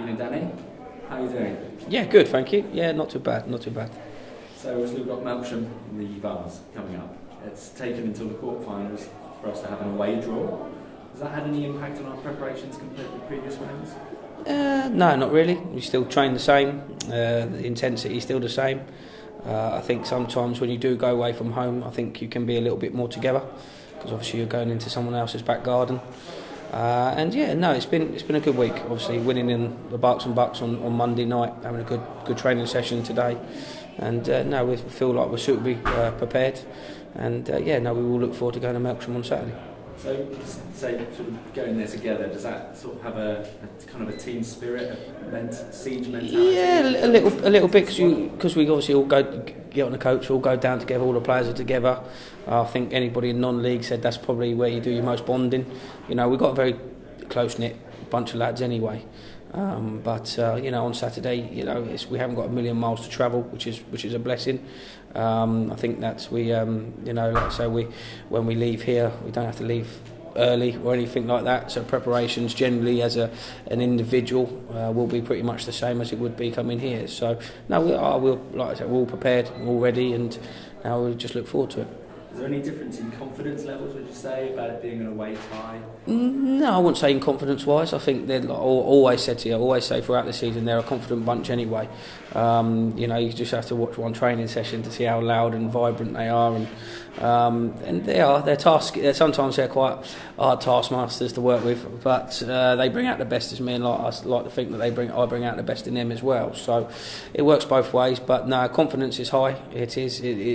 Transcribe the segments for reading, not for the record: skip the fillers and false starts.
Evening, Danny. How are you doing? Yeah, good, thank you. Yeah, not too bad, not too bad. So obviously we've got Melksham in the Vase coming up. It's taken until the quarterfinals for us to have an away draw. Has that had any impact on our preparations compared with previous rounds? No, not really. We still train the same. The intensity is still the same. I think sometimes when you do go away from home, I think you can be a little bit more together because obviously you're going into someone else's back garden. And yeah, no, it's been a good week. Obviously, winning in the Bucks on Monday night, having a good training session today, and no, we feel like we're suitably prepared. And yeah, no, we will look forward to going to Melksham on Saturday. So, say sort of going there together, does that sort of have a kind of a team spirit, a siege mentality? Yeah, a little bit because we obviously all get on the coach, all go down together, all the players are together. I think anybody in non-league said that's probably where you do your most bonding. You know, we've got a very close-knit bunch of lads anyway. But you know, on Saturday, you know, we haven't got a million miles to travel, which is a blessing. I think that's you know, like I say, when we leave here, we don't have to leave early or anything like that. So preparations generally as an individual will be pretty much the same as it would be coming here. So no, we'll like I said, we're all prepared, we're all ready, and now we'll just look forward to it. Is there any difference in confidence levels, would you say, about it being an away tie? No, I wouldn't say in confidence-wise. I think they're always say throughout the season they're a confident bunch anyway. You know, you just have to watch one training session to see how loud and vibrant they are, and they're sometimes they're quite hard taskmasters to work with, but they bring out the best in me, and I like to think that I bring out the best in them as well. So it works both ways, but no, confidence is high. It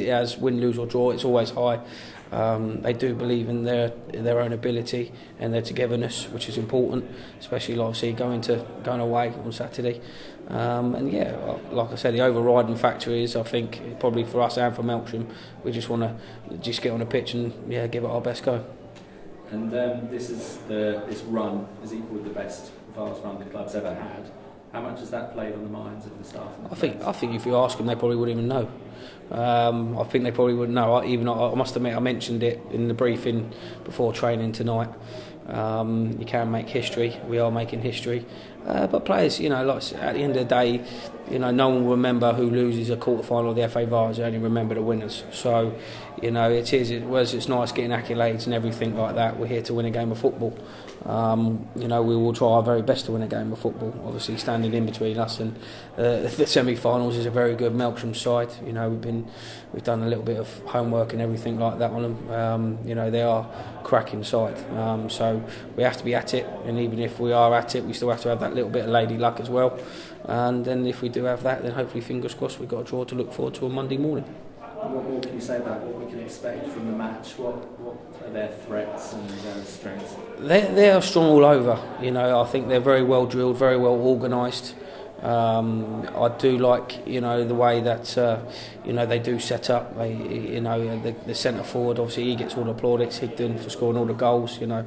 has win, lose or draw. It's always high. They do believe in their own ability and their togetherness, which is important, especially obviously going away on Saturday. And yeah, like I said, the overriding factor is, I think, probably for us and for Melksham, we just want to get on the pitch and give it our best go. And this run is equal with the best Vase run the club's ever had. How much has that played on the minds of the staff? I think if you ask them, they probably wouldn't even know. I think they probably wouldn't know. I must admit, I mentioned it in the briefing before training tonight. You can make history. We are making history. But players, you know, like at the end of the day, you know, no one will remember who loses a quarter-final of the FA Vase. They only remember the winners. So, you know, it's nice getting accolades and everything like that. We're here to win a game of football. You know, we will try our very best to win a game of football. Obviously, standing in between us and the semi-finals is a very good Melksham side. You know, we've done a little bit of homework and everything like that on them. You know, they are cracking side. So we have to be at it, and even if we are at it, we still have to have that little bit of lady luck as well. And then if we do have that, then hopefully, fingers crossed, we've got a draw to look forward to on Monday morning. What more can you say about what we can expect from the match? What are their threats and their strengths? They are strong all over. You know, I think they're very well drilled, very well organised. I do like, you know, the way that you know, they do set up. You know, the centre forward, obviously he gets all the plaudits, Higdon for scoring all the goals, you know,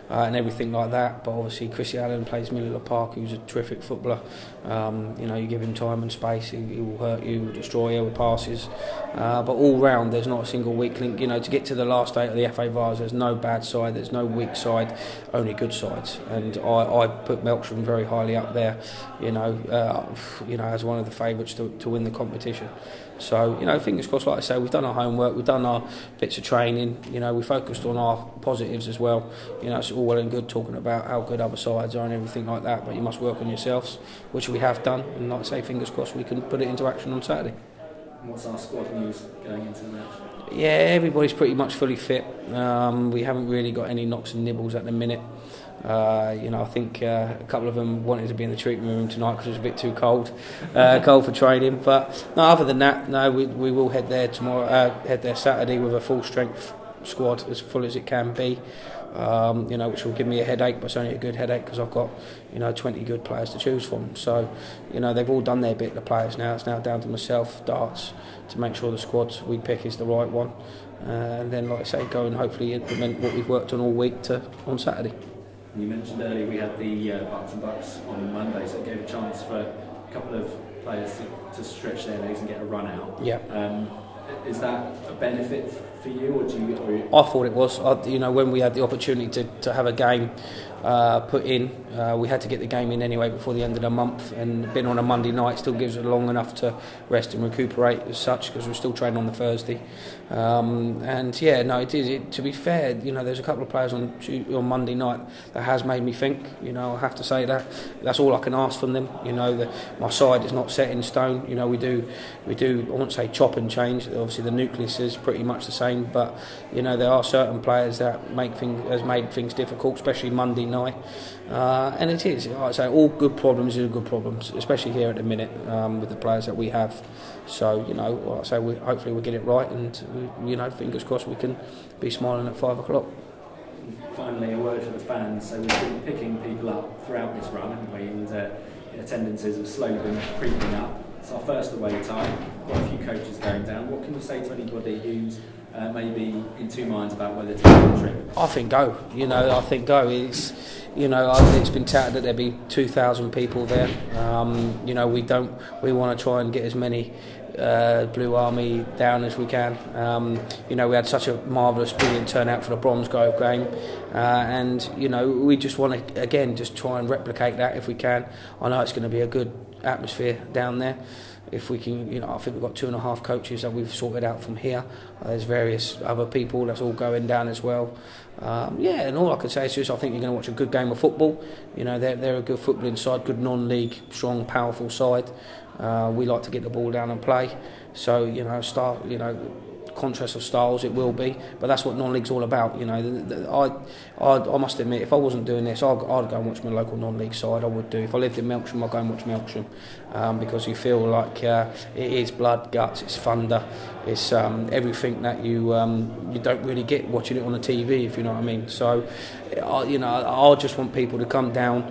and everything like that. But obviously Chrissy Allen plays middle of the park, who's a terrific footballer. You know, you give him time and space, he will hurt you, will destroy you with passes. But all round, there's not a single weak link. You know, to get to the last 8 of the FA Vase, there's no bad side, there's no weak side, only good sides. And I put Melksham very highly up there, you know, as one of the favourites to win the competition. So, you know, fingers crossed, like I say, we've done our homework, we've done our bits of training, you know, we focused on our positives as well. You know, it's all well and good talking about how good other sides are and everything like that, but you must work on yourselves, which we have done, and like I say, fingers crossed we can put it into action on Saturday. And what's our squad news going into the match? Yeah, everybody's pretty much fully fit. We haven't really got any knocks and nibbles at the minute. You know, I think a couple of them wanted to be in the treatment room tonight because it was a bit too cold for training. But no, other than that, no, we will head there tomorrow. Head there Saturday with a full strength squad, as full as it can be. You know, which will give me a headache, but it's only a good headache because I've got, you know, 20 good players to choose from. So, you know, they've all done their bit, the players now. It's now down to myself, Darts, to make sure the squad we pick is the right one. And then, like I say, go and hopefully implement what we've worked on all week on Saturday. You mentioned earlier we had the Bucks on Monday, so it gave a chance for a couple of players to stretch their legs and get a run out. Yeah. Is that a benefit for you, or do you? I thought it was. You know, when we had the opportunity to have a game put in, we had to get the game in anyway before the end of the month, and being on a Monday night still gives it long enough to rest and recuperate as such, because we're still training on the Thursday. And yeah, no, it is. To be fair, you know, there's a couple of players on Monday night that has made me think. You know, I have to say that's all I can ask from them. You know, my side is not set in stone. You know, we do. I won't say chop and change. Obviously, the nucleus is pretty much the same, but you know, there are certain players that has made things difficult, especially Monday night. And it is, like I say, all good problems are good problems, especially here at the minute with the players that we have. So, you know, like I say, hopefully we'll get it right, and you know, fingers crossed we can be smiling at 5 o'clock. Finally, a word for the fans. So we've been picking people up throughout this run, haven't we? And attendances have slowly been creeping up. It's our first away time. Got a few coaches going down. What can you say to anybody who's maybe in two minds about whether to go the trip? I think go. You know, I think go. It's been touted that there'll be 2,000 people there. You know, we want to try and get as many Blue Army down as we can. You know, we had such a marvellous, brilliant turnout for the Bronze Grove game, and you know, we just want to again just try and replicate that if we can. I know it's going to be a good atmosphere down there. If we can, you know, I think we've got 2.5 coaches that we've sorted out from here. There's various other people that's all going down as well. Yeah, and all I can say is just I think you're going to watch a good game of football. You know, they're a good footballing side, good non-league, strong, powerful side. We like to get the ball down and play. So, you know, contrast of styles it will be, but that's what non-league's all about. You know, I must admit, if I wasn't doing this, I'd go and watch my local non-league side. I would do. If I lived in Melksham, I'd go and watch Melksham, because you feel like it is blood, guts, it's thunder, it's everything that you don't really get watching it on the TV, if you know what I mean. So, you know, I just want people to come down,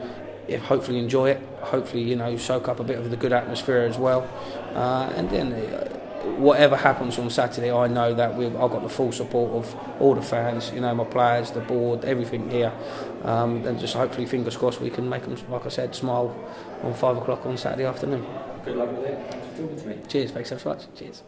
hopefully enjoy it, hopefully, you know, soak up a bit of the good atmosphere as well, and then whatever happens on Saturday, I know that I've got the full support of all the fans, you know, my players, the board, everything here, and just hopefully, fingers crossed, we can make them, like I said, smile on 5 o'clock on Saturday afternoon. Good luck with it. Thanks for talking to me. Cheers, thanks so much. Cheers.